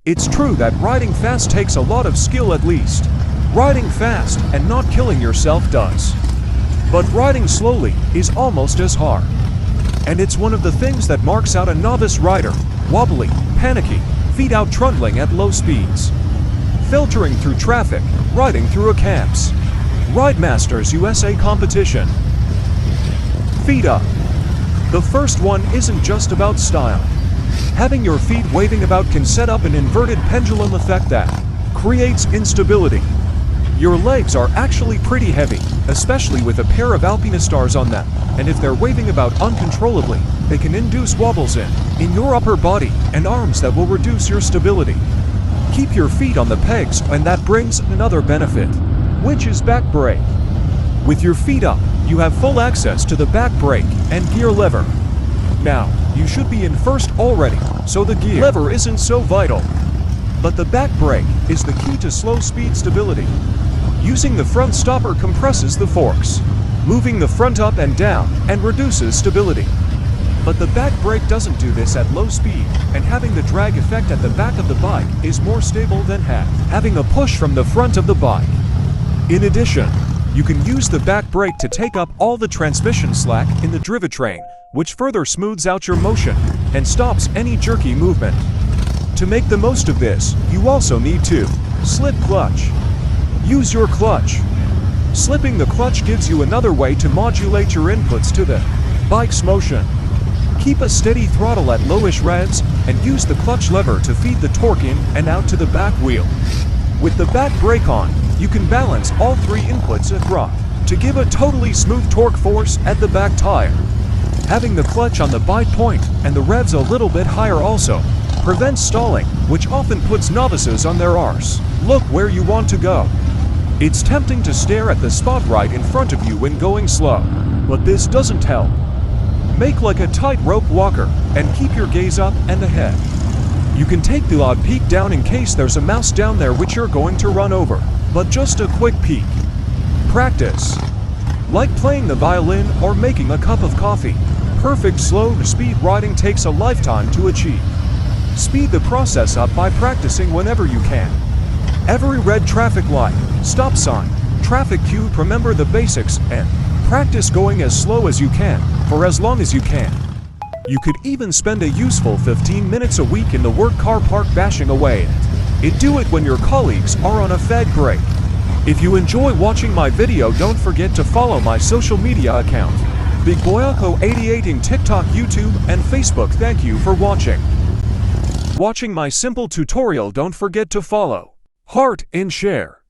It's true that riding fast takes a lot of skill at least. Riding fast and not killing yourself does. But riding slowly is almost as hard. And it's one of the things that marks out a novice rider: wobbly, panicky, feet out trundling at low speeds, filtering through traffic, riding through a camps. Ridemasters USA competition. Feet up. The first one isn't just about style. Having your feet waving about can set up an inverted pendulum effect that creates instability. Your legs are actually pretty heavy, especially with a pair of Alpinistars on them, and if they're waving about uncontrollably, they can induce wobbles in your upper body and arms that will reduce your stability. Keep your feet on the pegs, and that brings another benefit, which is back brake. With your feet up, you have full access to the back brake and gear lever. Now, you should be in first already, so the gear lever isn't so vital. But the back brake is the key to slow speed stability. Using the front stopper compresses the forks, moving the front up and down, and reduces stability. But the back brake doesn't do this at low speed, and having the drag effect at the back of the bike is more stable than having a push from the front of the bike. In addition, you can use the back brake to take up all the transmission slack in the drivetrain, which further smooths out your motion and stops any jerky movement. To make the most of this, you also need to slip clutch. Use your clutch. Slipping the clutch gives you another way to modulate your inputs to the bike's motion. Keep a steady throttle at lowish revs and use the clutch lever to feed the torque in and out to the back wheel. With the back brake on, you can balance all three inputs at throttle to give a totally smooth torque force at the back tire. Having the clutch on the bite point and the revs a little bit higher also prevents stalling, which often puts novices on their arse. Look where you want to go. It's tempting to stare at the spot right in front of you when going slow, but this doesn't help. Make like a tightrope walker and keep your gaze up and ahead. You can take the odd peek down in case there's a mouse down there which you're going to run over, but just a quick peek. Practice. Like playing the violin or making a cup of coffee. Perfect slow-speed riding takes a lifetime to achieve. Speed the process up by practicing whenever you can. Every red traffic light, stop sign, traffic cue, remember the basics and practice going as slow as you can, for as long as you can. You could even spend a useful 15 minutes a week in the work car park bashing away at it. Do it when your colleagues are on a fed break. If you enjoy watching my video, don't forget to follow my social media account, BigBoyako88 in TikTok, YouTube, and Facebook. Thank you for watching my simple tutorial. Don't forget to follow, heart, and share.